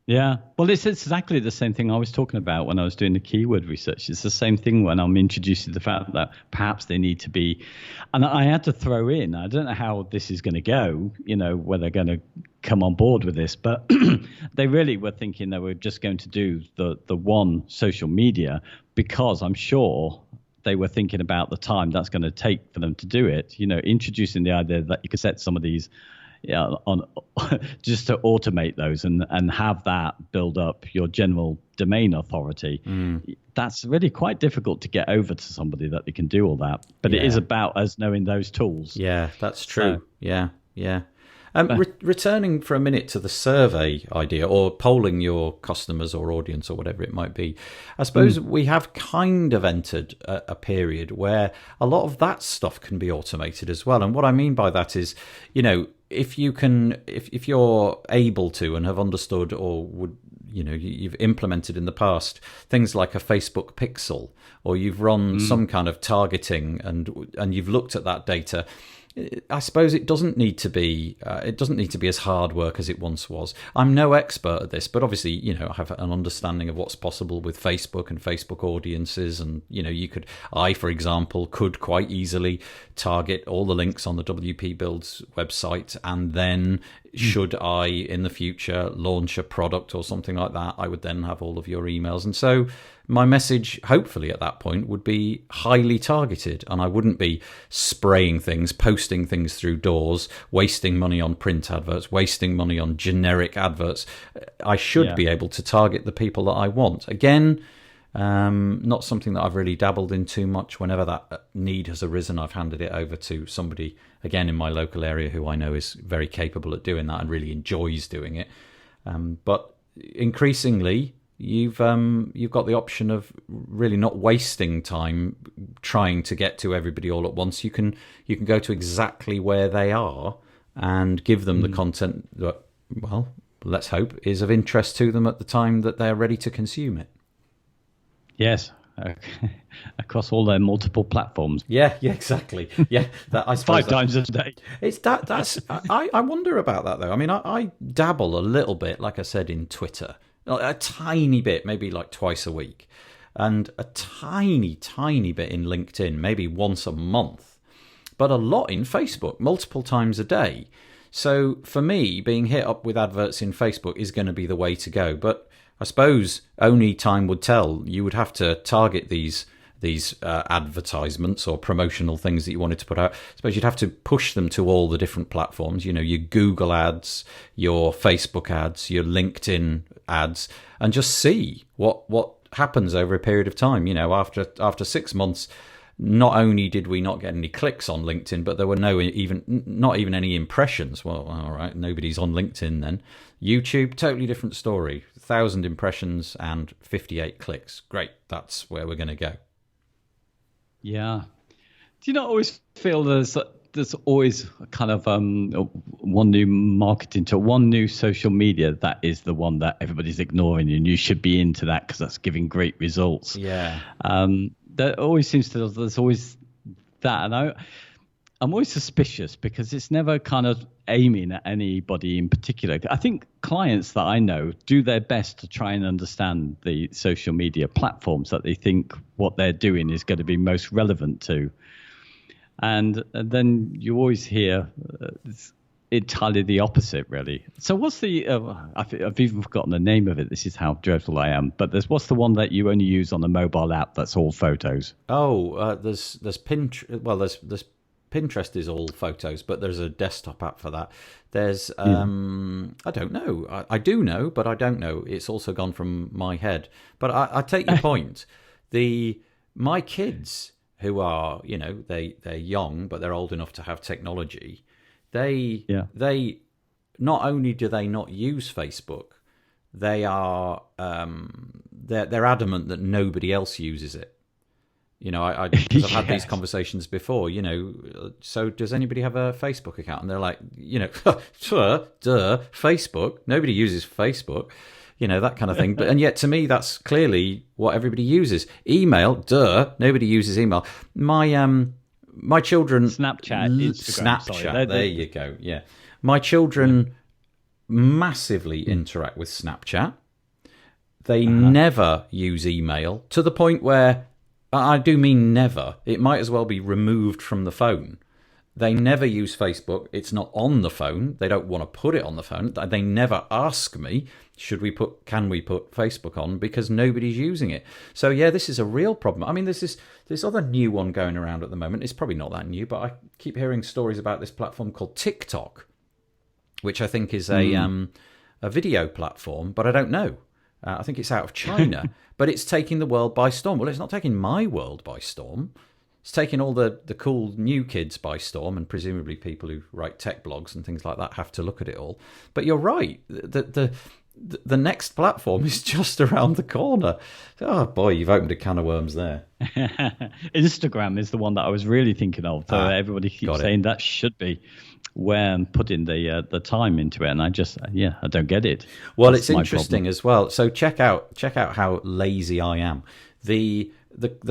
Yeah, well, it's exactly the same thing I was talking about when I was doing the keyword research. It's the same thing when I'm introducing the fact that perhaps they need to be, and I had to throw in, I don't know how this is going to go, you know, whether they're going to come on board with this, but they really were thinking they were just going to do the one social media, because I'm sure they were thinking about the time that's going to take for them to do it, you know, introducing the idea that you could set some of these on just to automate those and have that build up your general domain authority. That's really quite difficult to get over to somebody that they can do all that. But it is about us knowing those tools. Yeah, that's true. So, yeah. Returning for a minute to the survey idea, or polling your customers or audience or whatever it might be, I suppose we have kind of entered a period where a lot of that stuff can be automated as well. And what I mean by that is, you know, if you're able to and have understood, or would, you know, you've implemented in the past things like a Facebook pixel, or you've run some kind of targeting and you've looked at that data, I suppose it doesn't need to be as hard work as it once was. I'm no expert at this, but obviously, you know, I have an understanding of what's possible with Facebook and Facebook audiences, and you know, I, for example, could quite easily target all the links on the WP Builds website, and then should I in the future launch a product or something like that, I would then have all of your emails, and so my message, hopefully at that point, would be highly targeted, and I wouldn't be spraying things, posting things through doors, wasting money on print adverts, wasting money on generic adverts. I should be able to target the people that I want. Again, not something that I've really dabbled in too much. Whenever that need has arisen, I've handed it over to somebody, again, in my local area who I know is very capable at doing that and really enjoys doing it. But increasingly, you've got the option of really not wasting time trying to get to everybody all at once. You can go to exactly where they are and give them the content that, well, let's hope, is of interest to them at the time that they're ready to consume it. Yes. Across all their multiple platforms. Yeah, exactly. Yeah, that, I suppose 5 times a day. It's that's. I wonder about that though. I mean, I dabble a little bit, like I said, in Twitter. A tiny bit, maybe like twice a week, and a tiny bit in LinkedIn, maybe once a month, but a lot in Facebook, multiple times a day. So for me, being hit up with adverts in Facebook is going to be the way to go. But I suppose only time would tell. You would have to target these advertisements or promotional things that you wanted to put out. I suppose you'd have to push them to all the different platforms, you know, your Google ads, your Facebook ads, your LinkedIn ads, and just see what happens over a period of time. You know, after 6 months, not only did we not get any clicks on LinkedIn, but there were not even any impressions. Well, all right, nobody's on LinkedIn then. YouTube, totally different story. 1,000 impressions and 58 clicks. Great, that's where we're going to go. Yeah. Do you not always feel there's always kind of one new marketing tool, one new social media that is the one that everybody's ignoring, and you should be into that because that's giving great results? Yeah. There always seems to, there's always that. And I'm always suspicious because it's never kind of aiming at anybody in particular. I think clients that I know do their best to try and understand the social media platforms that they think what they're doing is going to be most relevant to. And then you always hear entirely the opposite, really. So what's the? I've even forgotten the name of it. This is how dreadful I am. But what's the one that you only use on the mobile app? That's all photos. Oh, there's Pinterest. Well, there's Pinterest is all photos, but there's a desktop app for that. There's I don't know. I do know, but I don't know. It's also gone from my head. But I take your point. My kids, who are, they're young, but they're old enough to have technology. They not only do they not use Facebook, they are they're adamant that nobody else uses it. Because I've had these conversations before. So does anybody have a Facebook account? And they're like, Facebook. Nobody uses Facebook. That kind of thing. And yet to me, that's clearly what everybody uses. Email, nobody uses email. My children... Snapchat, Instagram. Snapchat, there you go, yeah. My children massively interact with Snapchat. They never use email, to the point where, I do mean never, it might as well be removed from the phone. They never use Facebook. It's not on the phone. They don't want to put it on the phone. They never ask me, can we put Facebook on? Because nobody's using it. So yeah, this is a real problem. I mean, there's this other new one going around at the moment. It's probably not that new, but I keep hearing stories about this platform called TikTok, which I think is a video platform, but I don't know. I think it's out of China, but it's taking the world by storm. Well, it's not taking my world by storm. It's taking all the cool new kids by storm, and presumably people who write tech blogs and things like that have to look at it all. But you're right. The next platform is just around the corner. Oh, boy, you've opened a can of worms there. Instagram is the one that I was really thinking of. So everybody keeps saying that should be where I'm putting the time into it. And I don't get it. Well, that's it's interesting as well. So check out how lazy I am. The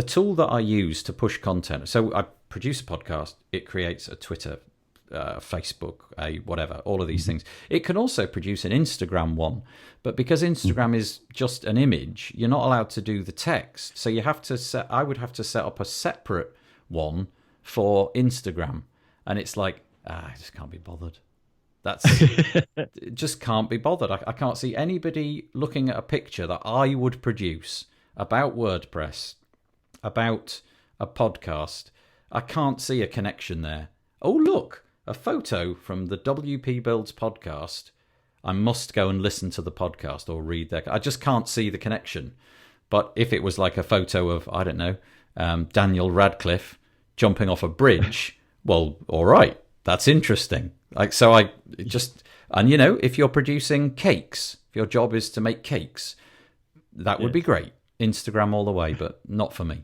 tool that I use to push content. So I produce a podcast. It creates a Twitter, Facebook, a whatever, all of these things. It can also produce an Instagram one, but because Instagram is just an image, you're not allowed to do the text. So I would have to set up a separate one for Instagram, and it's like I just can't be bothered. Just can't be bothered. I can't see anybody looking at a picture that I would produce about WordPress, about a podcast. I can't see a connection there. Oh, look, a photo from the WP Builds podcast. I must go and listen to the podcast or read their... I just can't see the connection. But if it was like a photo of, I don't know, Daniel Radcliffe jumping off a bridge, well, all right, that's interesting. If you're producing cakes, if your job is to make cakes, that would be great. Instagram all the way, but not for me.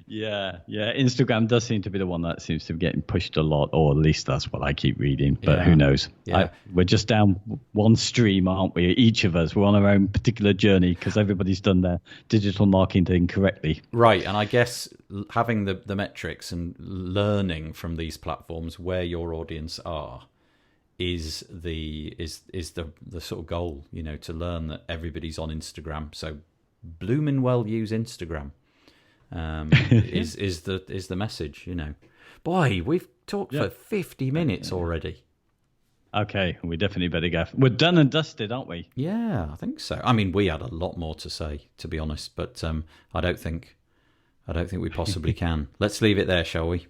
Yeah. Instagram does seem to be the one that seems to be getting pushed a lot, or at least that's what I keep reading. But who knows? Yeah. We're just down one stream, aren't we? Each of us, we're on our own particular journey because everybody's done their digital marketing correctly. Right, and I guess having the metrics and learning from these platforms where your audience are is the sort of goal, to learn that everybody's on Instagram. So bloomin' well use Instagram. Is the message, Boy, we've talked for 50 minutes already. Okay, we definitely better go. We're done and dusted, aren't we? Yeah, I think so. I mean, we had a lot more to say, to be honest, but I don't think we possibly can. Let's leave it there, shall we?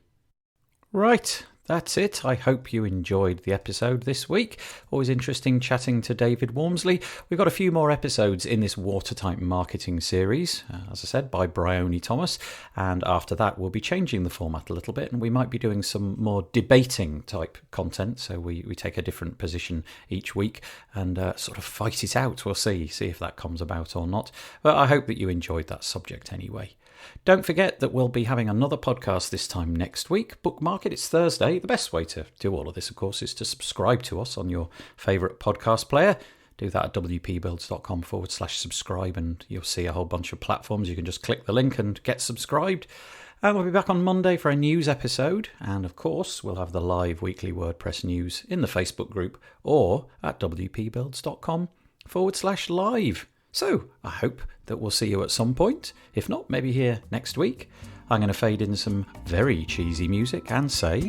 Right. That's it. I hope you enjoyed the episode this week. Always interesting chatting to David Wormsley. We've got a few more episodes in this Watertight Marketing series, as I said, by Bryony Thomas. And after that, we'll be changing the format a little bit, and we might be doing some more debating type content. So we take a different position each week and sort of fight it out. We'll see if that comes about or not. But I hope that you enjoyed that subject anyway. Don't forget that we'll be having another podcast this time next week. Bookmark it. It's Thursday. The best way to do all of this, of course, is to subscribe to us on your favourite podcast player. Do that at wpbuilds.com/subscribe and you'll see a whole bunch of platforms. You can just click the link and get subscribed. And we'll be back on Monday for a news episode. And, of course, we'll have the live weekly WordPress news in the Facebook group or at wpbuilds.com/live. So I hope that we'll see you at some point. If not, maybe here next week. I'm going to fade in some very cheesy music and say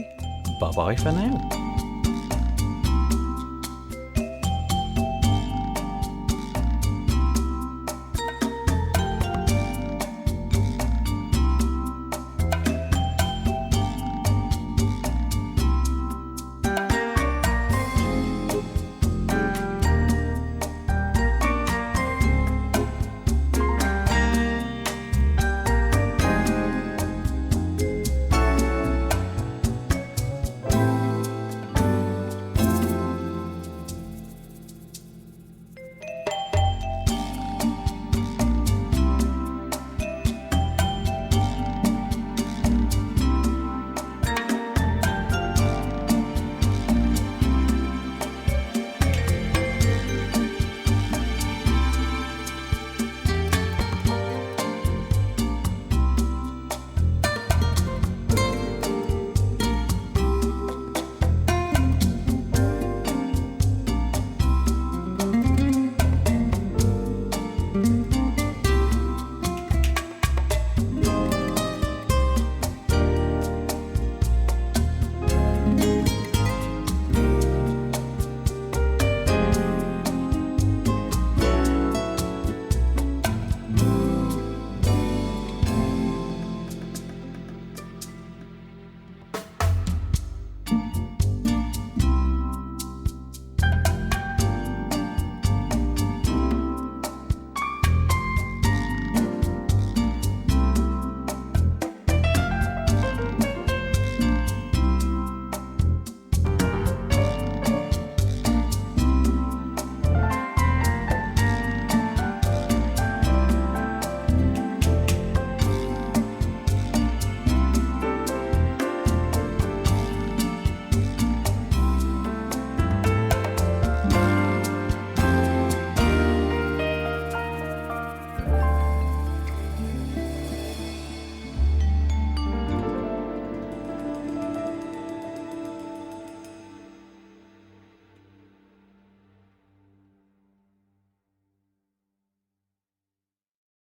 bye-bye for now.